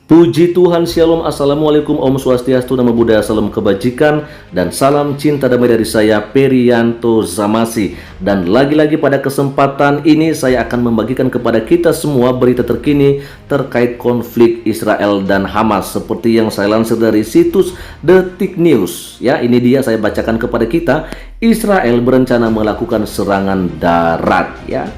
Puji Tuhan, Shalom, Assalamualaikum, Om Swastiastu, Namo Buddhaya, Salam Kebajikan, dan salam cinta damai dari saya, Perianto Zamasi. Dan lagi-lagi pada kesempatan ini saya akan membagikan kepada kita semua berita terkini terkait konflik Israel dan Hamas, seperti yang saya lansir dari situs Detik News. Ya, ini dia saya bacakan kepada kita. Israel berencana melakukan serangan darat. Ya,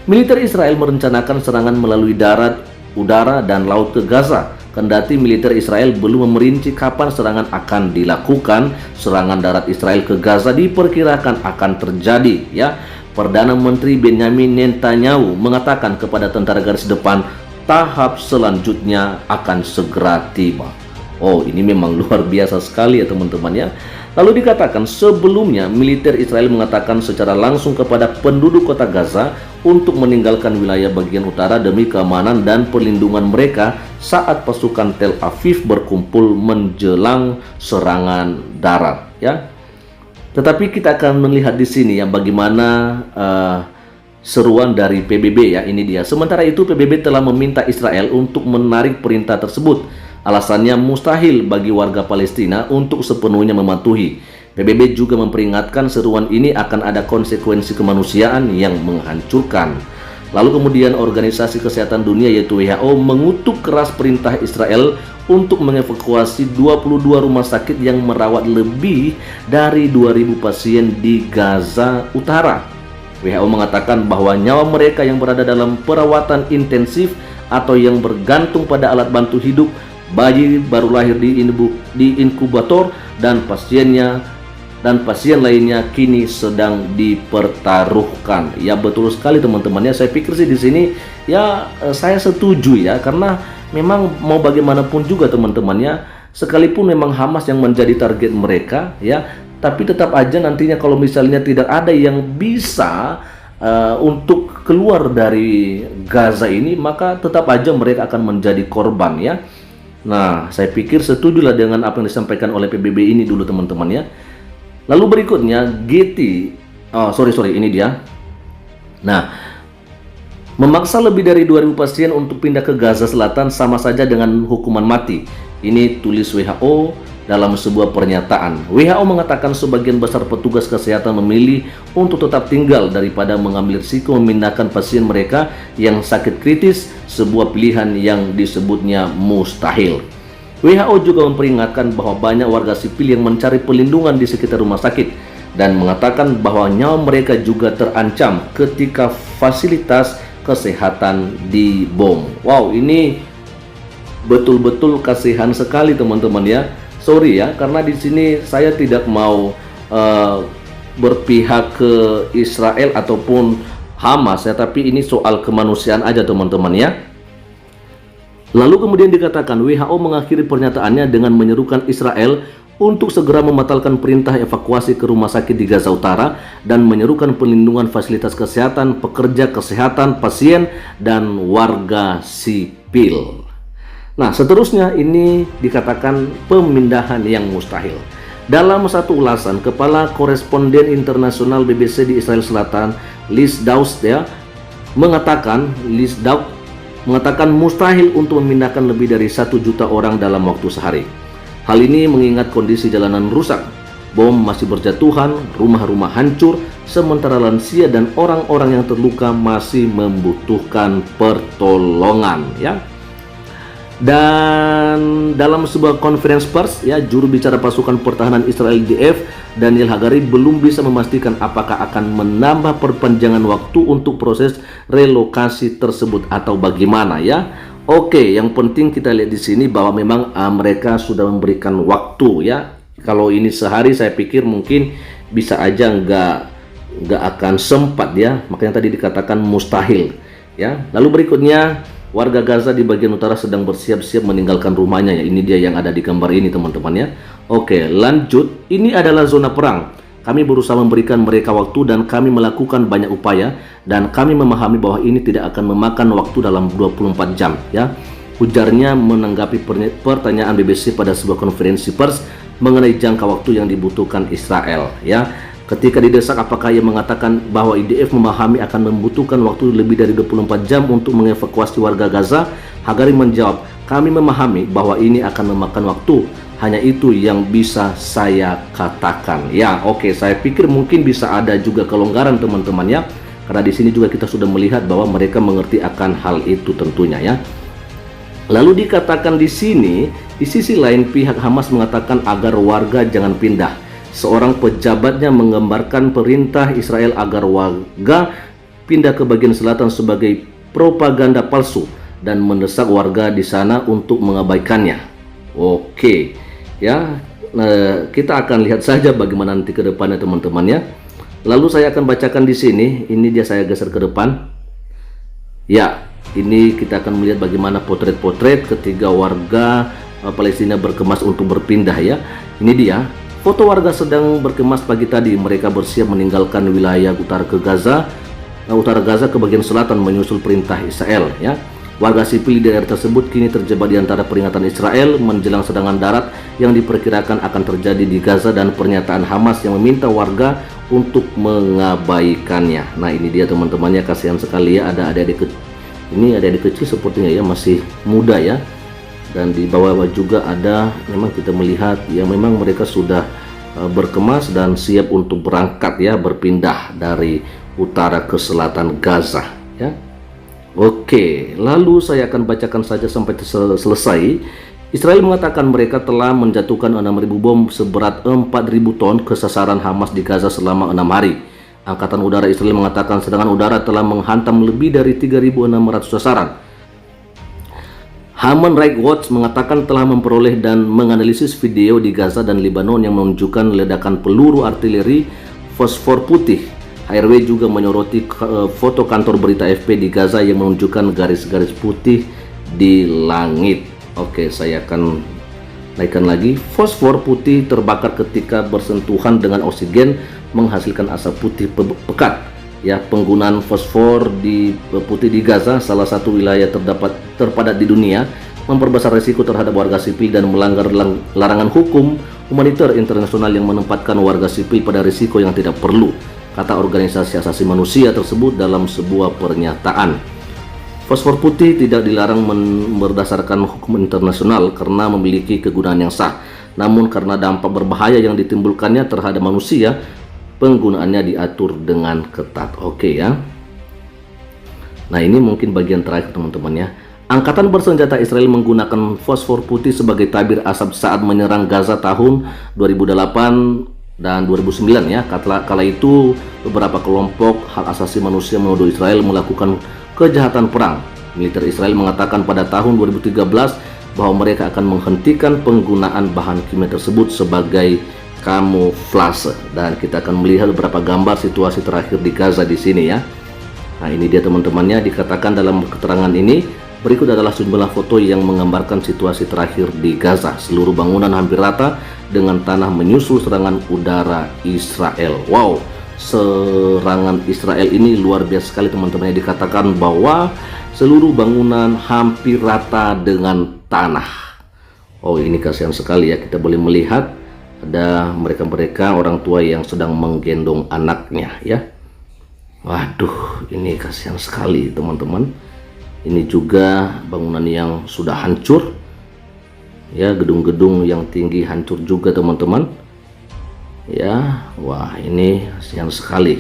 militer Israel merencanakan serangan melalui darat, udara, dan laut ke Gaza. Kendati militer Israel belum merinci kapan serangan akan dilakukan, serangan darat Israel ke Gaza diperkirakan akan terjadi. Ya, Perdana Menteri Benjamin Netanyahu mengatakan kepada tentara garis depan, tahap selanjutnya akan segera tiba. Oh, ini memang luar biasa sekali ya teman-teman ya. Lalu dikatakan sebelumnya militer Israel mengatakan secara langsung kepada penduduk kota Gaza untuk meninggalkan wilayah bagian utara demi keamanan dan perlindungan mereka saat pasukan Tel Aviv berkumpul menjelang serangan darat ya. Tetapi kita akan melihat di sini ya bagaimana seruan dari PBB ya, ini dia. Sementara itu PBB telah meminta Israel untuk menarik perintah tersebut. Alasannya mustahil bagi warga Palestina untuk sepenuhnya mematuhi. PBB juga memperingatkan seruan ini akan ada konsekuensi kemanusiaan yang menghancurkan. Lalu kemudian Organisasi Kesehatan Dunia yaitu WHO mengutuk keras perintah Israel untuk mengevakuasi 22 rumah sakit yang merawat lebih dari 2.000 pasien di Gaza Utara. WHO mengatakan bahwa nyawa mereka yang berada dalam perawatan intensif atau yang bergantung pada alat bantu hidup, bayi baru lahir di inkubator, dan pasien lainnya kini sedang dipertaruhkan. Ya, betul sekali teman-teman ya. Saya pikir sih di sini ya saya setuju ya, karena memang mau bagaimanapun juga teman-teman ya, sekalipun memang Hamas yang menjadi target mereka ya, tapi tetap aja nantinya kalau misalnya tidak ada yang bisa untuk keluar dari Gaza ini, maka tetap aja mereka akan menjadi korban ya. Nah, saya pikir setujulah dengan apa yang disampaikan oleh PBB ini dulu teman-teman ya. Lalu berikutnya ini dia. Nah, memaksa lebih dari 2.000 pasien untuk pindah ke Gaza Selatan sama saja dengan hukuman mati. Ini tulis WHO dalam sebuah pernyataan. WHO mengatakan sebagian besar petugas kesehatan memilih untuk tetap tinggal daripada mengambil risiko memindahkan pasien mereka yang sakit kritis, sebuah pilihan yang disebutnya mustahil. WHO juga memperingatkan bahwa banyak warga sipil yang mencari perlindungan di sekitar rumah sakit dan mengatakan bahwa nyawa mereka juga terancam ketika fasilitas kesehatan dibom. Wow, ini betul-betul kasihan sekali teman-teman ya. Sorry ya, karena di sini saya tidak mau berpihak ke Israel ataupun Hamas ya, tapi ini soal kemanusiaan aja teman-teman ya. Lalu kemudian dikatakan WHO mengakhiri pernyataannya dengan menyerukan Israel untuk segera membatalkan perintah evakuasi ke rumah sakit di Gaza Utara dan menyerukan perlindungan fasilitas kesehatan, pekerja kesehatan, pasien, dan warga sipil. Nah, seterusnya ini dikatakan pemindahan yang mustahil. Dalam satu ulasan, Kepala Koresponden Internasional BBC di Israel Selatan, Liz Daus ya, mengatakan mustahil untuk memindahkan lebih dari 1 juta orang dalam waktu sehari. Hal ini mengingat kondisi jalanan rusak, bom masih berjatuhan, rumah-rumah hancur, sementara lansia dan orang-orang yang terluka masih membutuhkan pertolongan ya. Dan dalam sebuah konferensi pers ya, juru bicara pasukan pertahanan Israel IDF Daniel Hagari belum bisa memastikan apakah akan menambah perpanjangan waktu untuk proses relokasi tersebut atau bagaimana ya. Oke, yang penting kita lihat di sini bahwa memang mereka sudah memberikan waktu ya. Kalau ini sehari saya pikir mungkin bisa aja nggak akan sempat ya. Makanya tadi dikatakan mustahil ya. Lalu berikutnya, warga Gaza di bagian utara sedang bersiap-siap meninggalkan rumahnya ya. Ini dia yang ada di gambar ini teman-teman ya. Oke, lanjut. Ini adalah zona perang. Kami berusaha memberikan mereka waktu dan kami melakukan banyak upaya dan kami memahami bahwa ini tidak akan memakan waktu dalam 24 jam ya. Ujarnya menanggapi pertanyaan BBC pada sebuah konferensi pers mengenai jangka waktu yang dibutuhkan Israel ya. Ketika didesak apakah ia mengatakan bahwa IDF memahami akan membutuhkan waktu lebih dari 24 jam untuk mengevakuasi warga Gaza, Hagari menjawab, Kami memahami bahwa ini akan memakan waktu. Hanya itu yang bisa saya katakan. Ya, oke, saya pikir mungkin bisa ada juga kelonggaran teman-teman ya. Karena di sini juga kita sudah melihat bahwa mereka mengerti akan hal itu tentunya ya. Lalu dikatakan di sini, di sisi lain pihak Hamas mengatakan agar warga jangan pindah. Seorang pejabatnya menggambarkan perintah Israel agar warga pindah ke bagian selatan sebagai propaganda palsu dan mendesak warga di sana untuk mengabaikannya. Oke, ya, kita akan lihat saja bagaimana nanti ke depannya teman-teman ya. Lalu saya akan bacakan di sini. Ini dia, saya geser ke depan. Ya, ini kita akan melihat bagaimana potret-potret ketiga warga Palestina berkemas untuk berpindah ya. Ini dia foto warga sedang berkemas pagi tadi. Mereka bersiap meninggalkan wilayah utara Gaza ke bagian selatan menyusul perintah Israel ya. Warga sipil di daerah tersebut kini terjebak di antara peringatan Israel menjelang serangan darat yang diperkirakan akan terjadi di Gaza dan pernyataan Hamas yang meminta warga untuk mengabaikannya. Nah, ini dia teman-temannya, kasihan sekali ya, ada adik-adik ini adik-adik kecil sepertinya ya, masih muda ya. Dan di bawah juga ada, memang kita melihat ya, memang mereka sudah berkemas dan siap untuk berangkat ya, berpindah dari utara ke selatan Gaza ya. Oke, lalu saya akan bacakan saja sampai selesai. Israel mengatakan mereka telah menjatuhkan 6.000 bom seberat 4.000 ton ke sasaran Hamas di Gaza selama 6 hari. Angkatan Udara Israel mengatakan serangan udara telah menghantam lebih dari 3.600 sasaran. Human Rights Watch mengatakan telah memperoleh dan menganalisis video di Gaza dan Lebanon yang menunjukkan ledakan peluru artileri fosfor putih. HRW juga menyoroti foto kantor berita AFP di Gaza yang menunjukkan garis-garis putih di langit. Oke, saya akan naikkan lagi. Fosfor putih terbakar ketika bersentuhan dengan oksigen menghasilkan asap putih pekat. Ya, penggunaan fosfor putih di Gaza, salah satu wilayah terpadat di dunia, memperbesar risiko terhadap warga sipil dan melanggar larangan hukum humaniter internasional yang menempatkan warga sipil pada risiko yang tidak perlu, kata organisasi asasi manusia tersebut dalam sebuah pernyataan. Fosfor putih tidak dilarang berdasarkan hukum internasional karena memiliki kegunaan yang sah. Namun karena dampak berbahaya yang ditimbulkannya terhadap manusia, penggunaannya diatur dengan ketat. Oke ya. Nah, ini mungkin bagian terakhir teman-teman ya. Angkatan bersenjata Israel menggunakan fosfor putih sebagai tabir asap saat menyerang Gaza tahun 2008 dan 2009 ya. Kala itu beberapa kelompok hak asasi manusia menuduh Israel melakukan kejahatan perang. Militer Israel mengatakan pada tahun 2013 bahwa mereka akan menghentikan penggunaan bahan kimia tersebut sebagai kamuflase. Dan kita akan melihat beberapa gambar situasi terakhir di Gaza di sini ya. Nah, ini dia teman-temannya, dikatakan dalam keterangan ini. Berikut adalah sejumlah foto yang menggambarkan situasi terakhir di Gaza. Seluruh bangunan hampir rata dengan tanah menyusul serangan udara Israel. Wow, serangan Israel ini luar biasa sekali teman-teman. Dikatakan bahwa seluruh bangunan hampir rata dengan tanah. Oh, ini kasihan sekali ya. Kita boleh melihat ada mereka-mereka orang tua yang sedang menggendong anaknya ya. Waduh, ini kasihan sekali teman-teman. Ini juga bangunan yang sudah hancur ya, gedung-gedung yang tinggi hancur juga teman-teman ya. Wah, ini kasihan sekali.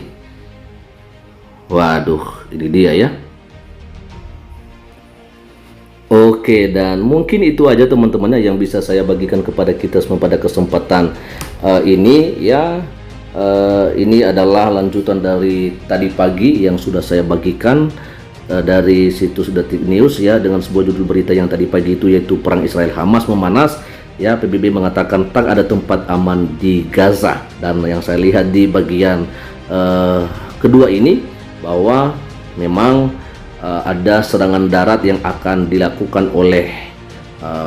Waduh, ini dia ya. Oke, dan mungkin itu aja teman-temannya yang bisa saya bagikan kepada kita semua pada kesempatan ini ya. Ini adalah lanjutan dari tadi pagi yang sudah saya bagikan dari situs Detik News ya, dengan sebuah judul berita yang tadi pagi itu, yaitu perang Israel Hamas memanas ya. PBB mengatakan tak ada tempat aman di Gaza. Dan yang saya lihat di bagian kedua ini bahwa memang ada serangan darat yang akan dilakukan oleh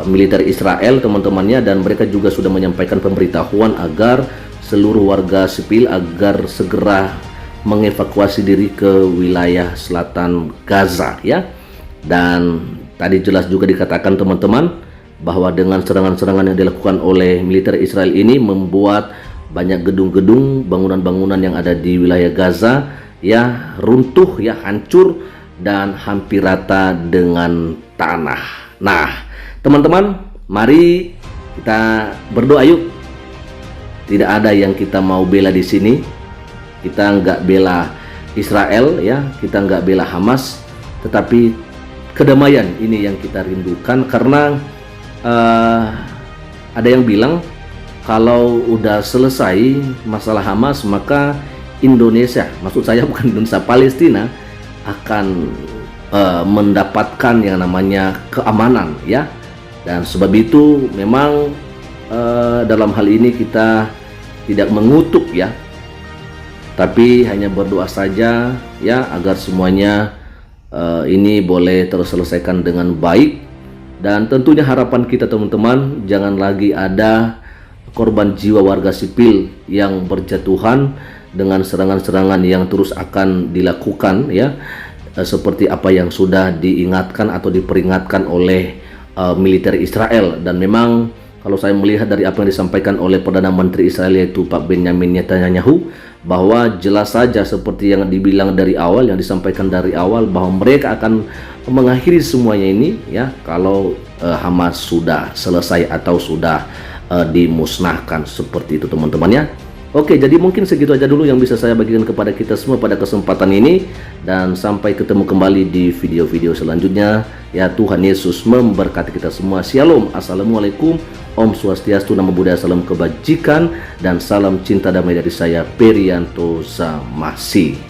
militer Israel teman-temannya, dan mereka juga sudah menyampaikan pemberitahuan agar seluruh warga sipil agar segera mengevakuasi diri ke wilayah selatan Gaza ya. Dan tadi jelas juga dikatakan teman-teman bahwa dengan serangan-serangan yang dilakukan oleh militer Israel ini membuat banyak gedung-gedung, bangunan-bangunan yang ada di wilayah Gaza ya runtuh ya, hancur dan hampir rata dengan tanah. Nah, Teman-teman, mari kita berdoa yuk. Tidak ada yang kita mau bela di sini. Kita nggak bela Israel ya, kita nggak bela Hamas, tetapi kedamaian ini yang kita rindukan. Karena ada yang bilang kalau udah selesai masalah Hamas, maka Indonesia, maksud saya bukan Indonesia, Palestina akan mendapatkan yang namanya keamanan ya. Dan sebab itu memang dalam hal ini kita tidak mengutuk ya, tapi hanya berdoa saja ya agar semuanya ini boleh terselesaikan dengan baik. Dan tentunya harapan kita teman-teman, jangan lagi ada korban jiwa warga sipil yang berjatuhan dengan serangan-serangan yang terus akan dilakukan ya, seperti apa yang sudah diingatkan atau diperingatkan oleh militer Israel. Dan memang kalau saya melihat dari apa yang disampaikan oleh Perdana Menteri Israel yaitu Pak Benjamin Netanyahu, bahwa jelas saja seperti yang dibilang dari awal, yang disampaikan dari awal, bahwa mereka akan mengakhiri semuanya ini ya kalau Hamas sudah selesai atau sudah dimusnahkan, seperti itu teman-teman ya. Oke, jadi mungkin segitu aja dulu yang bisa saya bagikan kepada kita semua pada kesempatan ini, dan sampai ketemu kembali di video-video selanjutnya ya. Tuhan Yesus memberkati kita semua. Shalom, assalamualaikum, Om Swastiastu, Namo Buddhaya, salam kebajikan dan salam cinta damai dari saya Perianto Zamasi.